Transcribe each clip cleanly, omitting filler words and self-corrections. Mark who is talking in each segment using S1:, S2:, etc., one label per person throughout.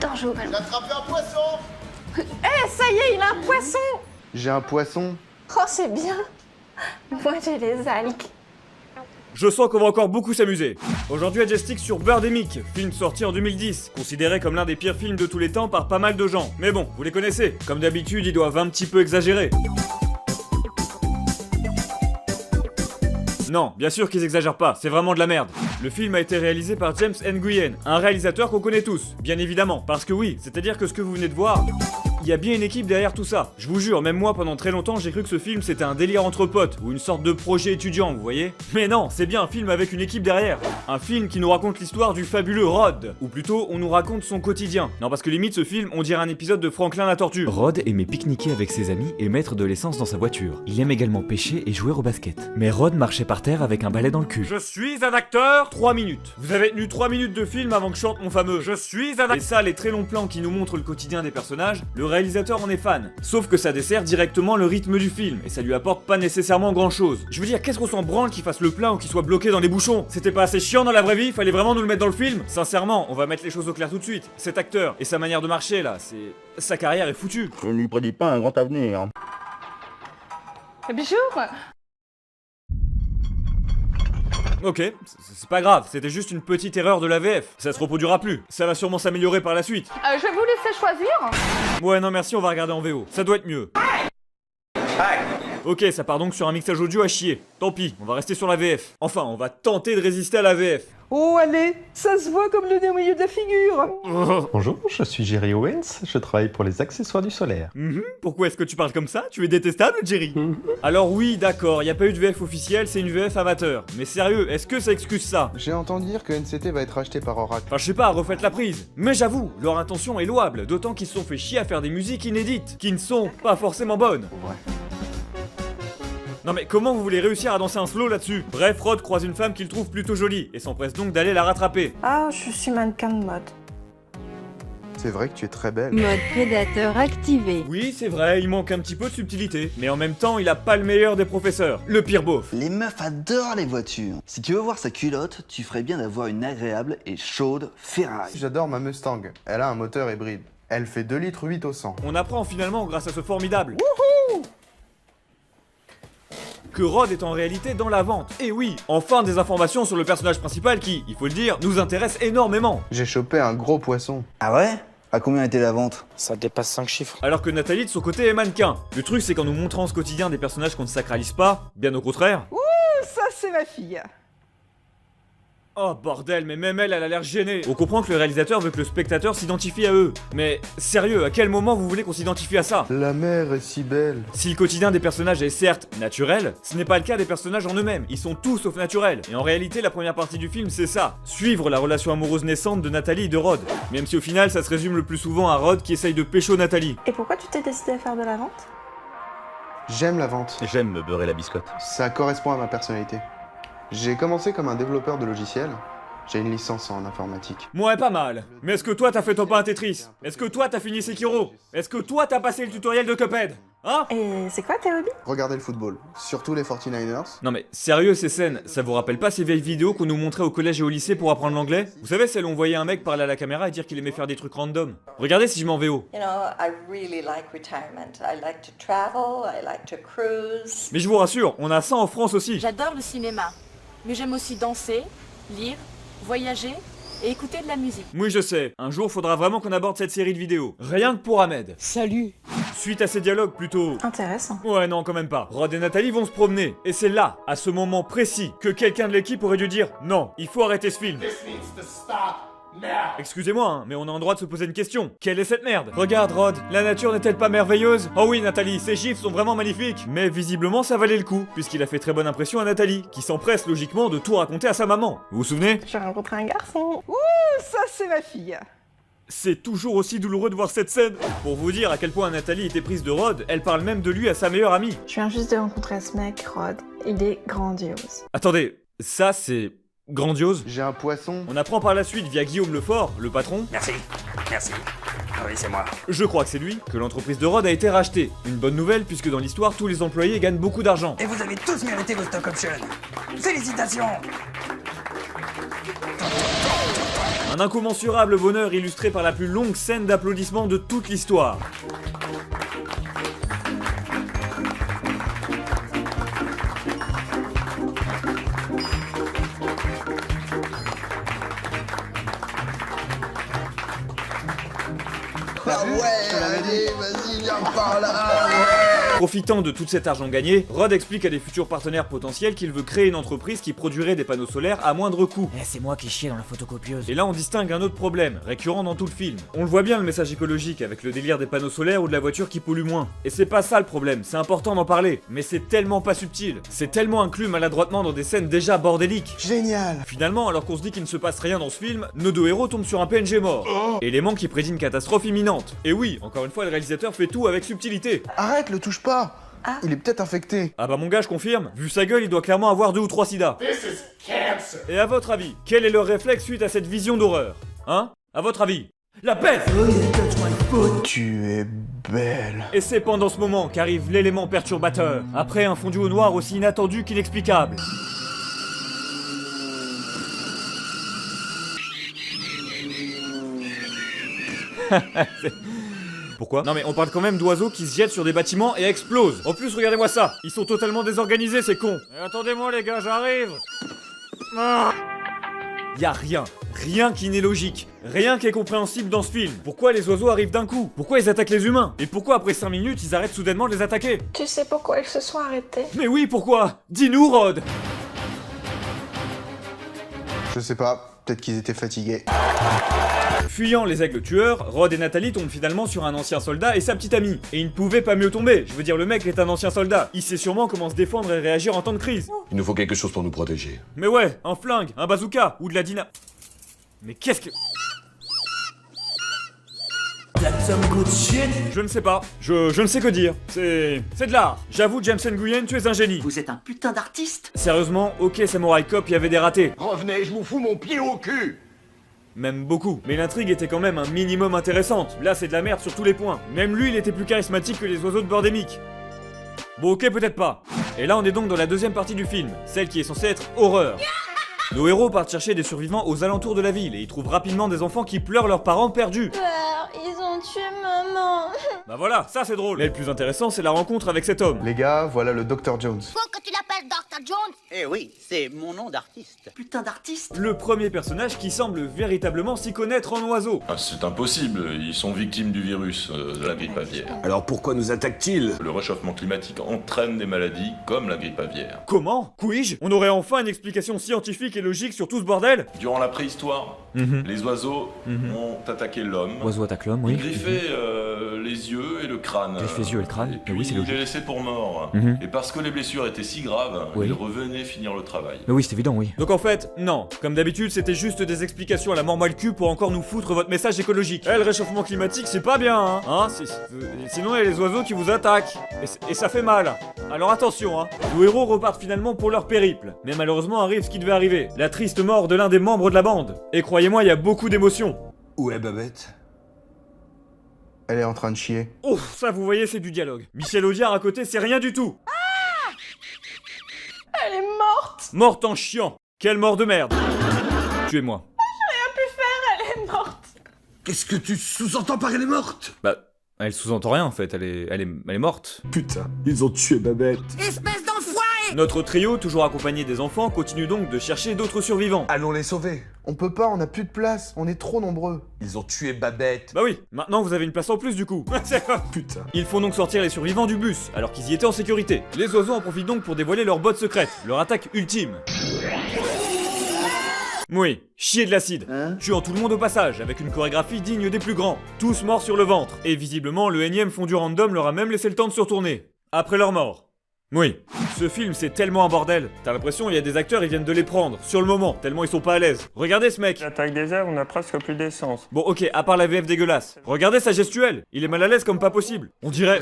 S1: J'adore jouer au ballon.
S2: J'ai attrapé un poisson.
S3: Eh, ça y est, il a un poisson.
S4: J'ai un poisson.
S1: Oh, c'est bien. Moi, j'ai les algues.
S5: Je sens qu'on va encore beaucoup s'amuser. Aujourd'hui, Majestic sur Birdemic, film sorti en 2010, considéré comme l'un des pires films de tous les temps par pas mal de gens. Mais bon, vous les connaissez. Comme d'habitude, ils doivent un petit peu exagérer. Non, bien sûr qu'ils exagèrent pas, c'est vraiment de la merde. Le film a été réalisé par James Nguyen, un réalisateur qu'on connaît tous, bien évidemment. Parce que oui, c'est-à-dire que ce que vous venez de voir, il y a bien une équipe derrière tout ça. Je vous jure, même moi pendant très longtemps j'ai cru que ce film c'était un délire entre potes, ou une sorte de projet étudiant, vous voyez. Mais non, c'est bien un film avec une équipe derrière. Un film qui nous raconte l'histoire du fabuleux Rod. Ou plutôt, on nous raconte son quotidien. Non, parce que limite ce film, on dirait un épisode de Franklin la tortue.
S6: Rod aimait pique-niquer avec ses amis et mettre de l'essence dans sa voiture. Il aime également pêcher et jouer au basket. Mais Rod marchait par terre avec un balai dans le cul.
S5: Je suis un acteur. 3 minutes. Vous avez tenu 3 minutes de film avant que je chante mon fameux Je suis un acteur. Et ça, les très longs plans qui nous montrent le quotidien des personnages, le réalisateur en est fan. Sauf que ça dessert directement le rythme du film, et ça lui apporte pas nécessairement grand chose. Je veux dire, qu'est-ce qu'on s'en branle qu'il fasse le plein ou qu'il soit bloqué dans les bouchons? C'était pas assez chiant dans la vraie vie? Fallait vraiment nous le mettre dans le film? Sincèrement, on va mettre les choses au clair tout de suite. Cet acteur, et sa manière de marcher là, c'est... sa carrière est foutue.
S2: Je ne lui prédis pas un grand avenir.
S3: Bonjour.
S5: Ok, c'est pas grave, c'était juste une petite erreur de la VF. Ça se reproduira plus. Ça va sûrement s'améliorer par la suite.
S3: Je vais vous laisser choisir.
S5: Ouais, non merci, on va regarder en VO. Ça doit être mieux. Ok, ça part donc sur un mixage audio à chier. Tant pis, on va rester sur la VF. Enfin, on va tenter de résister à la VF.
S3: Oh, allez, ça se voit comme le nez au milieu de la figure.
S7: Bonjour, je suis Jerry Owens, je travaille pour les accessoires du solaire.
S5: Pourquoi est-ce que tu parles comme ça? Tu es détestable, Jerry. Alors oui, d'accord, y a pas eu de VF officielle, c'est une VF amateur. Mais sérieux, est-ce que ça excuse ça?
S4: J'ai entendu dire que NCT va être racheté par Oracle.
S5: Enfin, je sais pas, refaites la prise. Mais j'avoue, leur intention est louable, d'autant qu'ils se sont fait chier à faire des musiques inédites, qui ne sont pas forcément bonnes.
S4: Ouais.
S5: Non mais comment vous voulez réussir à danser un slow là-dessus? Bref, Rod croise une femme qu'il trouve plutôt jolie, et s'empresse donc d'aller la rattraper.
S1: Ah, je suis mannequin de mode.
S4: C'est vrai que tu es très belle.
S8: Mode prédateur activé.
S5: Oui, c'est vrai, il manque un petit peu de subtilité. Mais en même temps, il a pas le meilleur des professeurs, le pire beauf.
S9: Les meufs adorent les voitures. Si tu veux voir sa culotte, tu ferais bien d'avoir une agréable et chaude Ferrari.
S4: J'adore ma Mustang. Elle a un moteur hybride. Elle fait 2 litres 8 au 100.
S5: On apprend finalement grâce à ce formidable. Que Rod est en réalité dans la vente. Et oui, enfin des informations sur le personnage principal qui, il faut le dire, nous intéresse énormément.
S4: J'ai chopé un gros poisson.
S9: Ah ouais? À combien était la vente?
S10: Ça dépasse 5 chiffres.
S5: Alors que Nathalie de son côté est mannequin. Le truc c'est qu'en nous montrant ce quotidien des personnages qu'on ne sacralise pas, bien au contraire.
S3: Ça, c'est ma fille.
S5: Oh bordel, mais même elle a l'air gênée. On comprend que le réalisateur veut que le spectateur s'identifie à eux. Mais sérieux, à quel moment vous voulez qu'on s'identifie à ça?
S4: La mer est si belle.
S5: Si le quotidien des personnages est certes naturel, ce n'est pas le cas des personnages en eux-mêmes, ils sont tout sauf naturels. Et en réalité, la première partie du film, c'est ça, suivre la relation amoureuse naissante de Nathalie et de Rod. Même si au final, ça se résume le plus souvent à Rod qui essaye de pécho Nathalie.
S1: Et pourquoi tu t'es décidé à faire de la vente?
S4: J'aime la vente.
S10: J'aime me beurrer la biscotte.
S4: Ça correspond à ma personnalité. J'ai commencé comme un développeur de logiciels. J'ai une licence en informatique.
S5: Ouais, pas mal. Mais est-ce que toi t'as fait ton pain à Tetris? Est-ce que toi t'as fini Sekiro? Est-ce que toi t'as passé le tutoriel de Cuphead? Hein?
S1: Et c'est quoi tes hobbies?
S4: Regardez le football. Surtout les 49ers.
S5: Non mais sérieux ces scènes, ça vous rappelle pas ces vieilles vidéos qu'on nous montrait au collège et au lycée pour apprendre l'anglais? Vous savez celles où on voyait un mec parler à la caméra et dire qu'il aimait faire des trucs random? Regardez si je mets en VO.
S11: You know, I really like retirement. I like to travel, I like to cruise.
S5: Mais je vous rassure, on a ça en France aussi.
S12: J'adore le cinéma, mais j'aime aussi danser, lire, voyager et écouter de la musique.
S5: Oui je sais, un jour faudra vraiment qu'on aborde cette série de vidéos. Rien que pour Ahmed.
S12: Salut.
S5: Suite à ces dialogues plutôt...
S1: Intéressant.
S5: Ouais non quand même pas. Rod et Nathalie vont se promener. Et c'est là, à ce moment précis, que quelqu'un de l'équipe aurait dû dire « Non, il faut arrêter ce film ». Excusez-moi, hein, mais on a le droit de se poser une question. Quelle est cette merde? Regarde, Rod, la nature n'est-elle pas merveilleuse? Oh oui, Nathalie, ces gifs sont vraiment magnifiques. Mais visiblement, ça valait le coup, puisqu'il a fait très bonne impression à Nathalie, qui s'empresse logiquement de tout raconter à sa maman. Vous vous souvenez?
S1: J'ai rencontré un garçon.
S3: Ça, c'est ma fille.
S5: C'est toujours aussi douloureux de voir cette scène. Pour vous dire à quel point Nathalie était prise de Rod, elle parle même de lui à sa meilleure amie.
S1: Je viens juste de rencontrer ce mec, Rod. Il est grandiose.
S5: Attendez, ça c'est... grandiose?
S4: J'ai un poisson.
S5: On apprend par la suite via Guillaume Lefort, le patron.
S10: Merci. Ah oui, c'est moi.
S5: Je crois que c'est lui, que l'entreprise de Rod a été rachetée. Une bonne nouvelle puisque dans l'histoire, tous les employés gagnent beaucoup d'argent.
S10: Et vous avez tous mérité vos stock options. Félicitations.
S5: Un incommensurable bonheur illustré par la plus longue scène d'applaudissements de toute l'histoire.
S4: Ah ouais, allez, vas-y, viens par là.
S5: Profitant de tout cet argent gagné, Rod explique à des futurs partenaires potentiels qu'il veut créer une entreprise qui produirait des panneaux solaires à moindre coût.
S10: C'est moi qui chiais dans la photocopieuse.
S5: Et là on distingue un autre problème, récurrent dans tout le film. On le voit bien le message écologique avec le délire des panneaux solaires ou de la voiture qui pollue moins. Et c'est pas ça le problème, c'est important d'en parler. Mais c'est tellement pas subtil, c'est tellement inclus maladroitement dans des scènes déjà bordéliques.
S4: Génial.
S5: Finalement, alors qu'on se dit qu'il ne se passe rien dans ce film, nos deux héros tombent sur un PNG mort. Élément qui prédit une catastrophe imminente. Et oui, encore une fois, le réalisateur fait tout avec subtilité.
S4: Arrête, le touche pas. Il est peut-être infecté.
S5: Ah bah mon gars, je confirme, vu sa gueule, il doit clairement avoir 2 ou 3 sida. Et à votre avis, quel est leur réflexe suite à cette vision d'horreur? Hein? À votre avis? La peste!
S4: Tu es belle.
S5: Et c'est pendant ce moment qu'arrive l'élément perturbateur, après un fondu au noir aussi inattendu qu'inexplicable. Pourquoi? Non mais on parle quand même d'oiseaux qui se jettent sur des bâtiments et explosent. En plus, regardez-moi ça. Ils sont totalement désorganisés, ces cons. Attendez-moi les gars, j'arrive. Y'a rien qui n'est logique. Rien qui est compréhensible dans ce film. Pourquoi les oiseaux arrivent d'un coup? Pourquoi ils attaquent les humains? Et pourquoi après 5 minutes, ils arrêtent soudainement de les attaquer?
S1: Tu sais pourquoi ils se sont arrêtés?
S5: Mais oui, pourquoi? Dis-nous, Rod.
S4: Je sais pas, peut-être qu'ils étaient fatigués.
S5: Fuyant les aigles tueurs, Rod et Nathalie tombent finalement sur un ancien soldat et sa petite amie. Et ils ne pouvaient pas mieux tomber. Je veux dire, le mec est un ancien soldat. Il sait sûrement comment se défendre et réagir en temps de crise.
S13: Il nous faut quelque chose pour nous protéger.
S5: Mais ouais, un flingue, un bazooka ou de la dynamite. Mais qu'est-ce que... Je ne sais pas. Je ne sais que dire. C'est de l'art. J'avoue, James Nguyen, tu es un génie.
S10: Vous êtes un putain d'artiste.
S5: Sérieusement, ok, Samurai Cop, il y avait des ratés.
S2: Revenez, je vous fous mon pied au cul.
S5: Même beaucoup. Mais l'intrigue était quand même un minimum intéressante. Là, c'est de la merde sur tous les points. Même lui, il était plus charismatique que les oiseaux de Bordémique. Bon, ok, peut-être pas. Et là, on est donc dans la deuxième partie du film, celle qui est censée être horreur. Nos héros partent chercher des survivants aux alentours de la ville et ils trouvent rapidement des enfants qui pleurent leurs parents perdus.
S1: Père, ils ont tué maman.
S5: Bah voilà, ça c'est drôle. Mais le plus intéressant, c'est la rencontre avec cet homme.
S4: Les gars, voilà le Dr Jones.
S10: Quoi que tu l'appelles Dr. Jones? Eh oui, c'est mon nom d'artiste. Putain d'artiste.
S5: Le premier personnage qui semble véritablement s'y connaître en oiseaux.
S13: Ah, c'est impossible, ils sont victimes du virus de la grippe aviaire.
S2: Alors pourquoi nous attaquent-ils?
S13: Le réchauffement climatique entraîne des maladies comme la grippe aviaire.
S5: Comment? Puis-je? On aurait enfin une explication scientifique et logique sur tout ce bordel?
S13: Durant la préhistoire, les oiseaux ont attaqué l'homme.
S6: L'oiseau attaque l'homme, oui.
S13: Ils griffaient les yeux et le crâne.
S6: Griffe les yeux et le crâne,
S13: Et puis
S6: oui, c'est
S13: ils
S6: logique.
S13: les laissaient pour morts. Et parce que les blessures étaient si graves,
S6: Oui.
S13: ils revenaient finir le travail.
S6: Mais oui, c'est évident, oui.
S5: Donc en fait, non. Comme d'habitude, c'était juste des explications à la mort mal cul pour encore nous foutre votre message écologique. Eh, le réchauffement climatique, c'est pas bien, hein, sinon il y a les oiseaux qui vous attaquent. Et ça fait mal. Alors attention, hein. Nos héros repartent finalement pour leur périple. Mais malheureusement arrive ce qui devait arriver. La triste mort de l'un des membres de la bande. Et croyez-moi, il y a beaucoup d'émotions.
S2: Où est Babette?
S4: Elle est en train de chier.
S5: Oh, ça vous voyez, c'est du dialogue. Michel Audiard à côté, c'est rien du tout.
S1: Elle est morte.
S5: Morte en chiant. Quelle mort de merde. Tuez-moi.
S1: Elle est morte.
S2: Qu'est-ce que tu sous-entends par elle est morte?
S5: Bah, elle sous-entend rien en fait, elle est morte.
S2: Putain, ils ont tué Babette.
S10: Espèce d'enfoiré.
S5: Notre trio, toujours accompagné des enfants, continue donc de chercher d'autres survivants.
S2: Allons les sauver.
S4: On peut pas, on a plus de place, on est trop nombreux.
S2: Ils ont tué Babette.
S5: Bah oui, maintenant vous avez une place en plus du coup.
S2: Putain.
S5: Ils font donc sortir les survivants du bus, alors qu'ils y étaient en sécurité. Les oiseaux en profitent donc pour dévoiler leur botte secrète, leur attaque ultime. Oui, chier de l'acide, tuant tout le monde au passage, avec une chorégraphie digne des plus grands, tous morts sur le ventre. Et visiblement, le énième fondu random leur a même laissé le temps de se retourner. Après leur mort. Oui, ce film c'est tellement un bordel. T'as l'impression il y a des acteurs, ils viennent de les prendre, sur le moment, tellement ils sont pas à l'aise. Regardez ce mec.
S3: L'attaque des airs, on a presque plus d'essence.
S5: Bon ok, à part la VF dégueulasse. Regardez sa gestuelle, il est mal à l'aise comme pas possible. On dirait...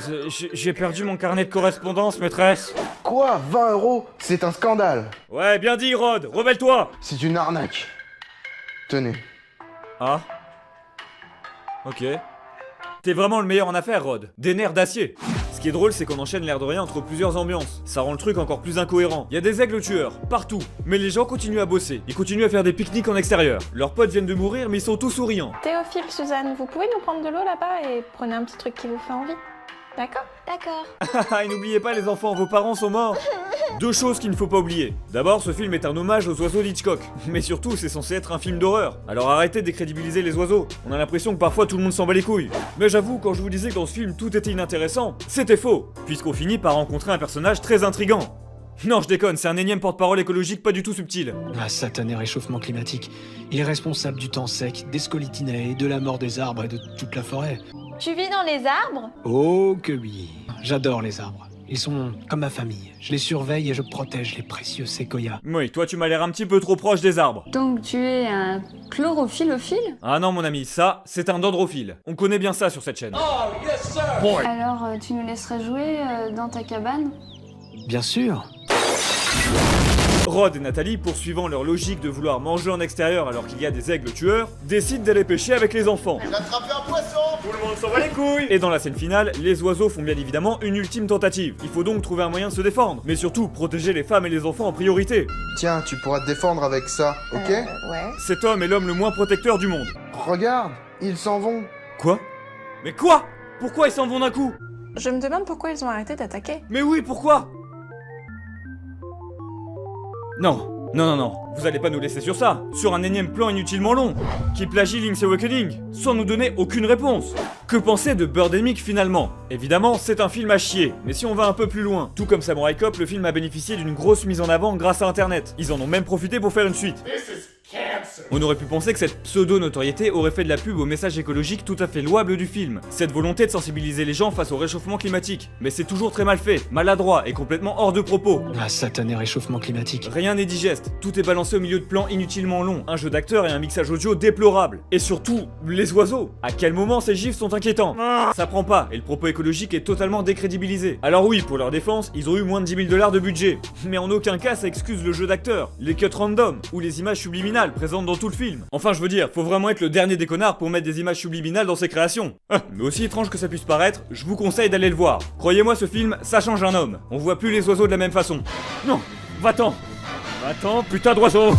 S5: J'ai perdu mon carnet de correspondance, maîtresse.
S4: Quoi? 20 €? C'est un scandale.
S5: Ouais, bien dit Rod, rebelle-toi.
S4: C'est une arnaque. Tenez.
S5: Ah. Ok. T'es vraiment le meilleur en affaires, Rod. Des nerfs d'acier. Ce qui est drôle, c'est qu'on enchaîne l'air de rien entre plusieurs ambiances. Ça rend le truc encore plus incohérent. Il y a des aigles tueurs, partout. Mais les gens continuent à bosser. Ils continuent à faire des pique-niques en extérieur. Leurs potes viennent de mourir, mais ils sont tous souriants.
S1: Théophile, Suzanne, vous pouvez nous prendre de l'eau là-bas et prenez un petit truc qui vous fait envie. D'accord? D'accord.
S5: Et n'oubliez pas les enfants, vos parents sont morts. Deux choses qu'il ne faut pas oublier. D'abord, ce film est un hommage aux oiseaux d'Hitchcock. Mais surtout, c'est censé être un film d'horreur. Alors arrêtez de décrédibiliser les oiseaux. On a l'impression que parfois tout le monde s'en bat les couilles. Mais j'avoue, quand je vous disais que dans ce film tout était inintéressant, c'était faux. Puisqu'on finit par rencontrer un personnage très intriguant. Non, je déconne, c'est un énième porte-parole écologique pas du tout subtil.
S14: Un satané réchauffement climatique. Il est responsable du temps sec, des scolytinés, de la mort des arbres et de toute la forêt.
S1: Tu vis dans les arbres?
S14: Oh que oui. J'adore les arbres. Ils sont comme ma famille. Je les surveille et je protège les précieux séquoias.
S5: Oui, toi tu m'as l'air un petit peu trop proche des arbres.
S8: Donc tu es un chlorophylophile?
S5: Ah non mon ami, ça, c'est un dendrophile. On connaît bien ça sur cette chaîne.
S13: Oh, yes, sir!
S8: Alors tu nous laisserais jouer dans ta cabane?
S14: Bien sûr.
S5: Rod et Nathalie, poursuivant leur logique de vouloir manger en extérieur alors qu'il y a des aigles tueurs, décident d'aller pêcher avec les enfants.
S2: J'ai attrapé un poisson!
S5: Tout le monde s'en bat les couilles! Et dans la scène finale, les oiseaux font bien évidemment une ultime tentative. Il faut donc trouver un moyen de se défendre, mais surtout protéger les femmes et les enfants en priorité.
S4: Tiens, tu pourras te défendre avec ça, ok?
S1: Ouais.
S5: Cet homme est l'homme le moins protecteur du monde.
S4: Regarde, ils s'en vont.
S5: Quoi? Mais quoi? Pourquoi ils s'en vont d'un coup?
S1: Je me demande pourquoi ils ont arrêté d'attaquer.
S5: Mais oui, pourquoi? Non, non, non, non, vous allez pas nous laisser sur ça, sur un énième plan inutilement long, qui plagie Link's Awakening, sans nous donner aucune réponse. Que penser de Birdemic finalement? Évidemment, c'est un film à chier, mais si on va un peu plus loin, tout comme Samurai Cop, le film a bénéficié d'une grosse mise en avant grâce à internet. Ils en ont même profité pour faire une suite. On aurait pu penser que cette pseudo-notoriété aurait fait de la pub au message écologique tout à fait louable du film, cette volonté de sensibiliser les gens face au réchauffement climatique. Mais c'est toujours très mal fait, maladroit et complètement hors de propos.
S14: Un satané réchauffement climatique.
S5: Rien n'est digeste, tout est balancé au milieu de plans inutilement longs, un jeu d'acteurs et un mixage audio déplorable. Et surtout, les oiseaux. À quel moment ces gifs sont inquiétants? Ça prend pas, et le propos écologique est totalement décrédibilisé. Alors oui, pour leur défense, ils ont eu moins de 10 000 $ de budget. Mais en aucun cas ça excuse le jeu d'acteurs, les cuts random, ou les images subliminales présentes dans tout le film. Enfin je veux dire, faut vraiment être le dernier des connards pour mettre des images subliminales dans ses créations. Mais aussi étrange que ça puisse paraître, je vous conseille d'aller le voir. Croyez-moi, ce film, ça change un homme. On voit plus les oiseaux de la même façon. Non, va-t'en. Va-t'en, putain d'oiseau.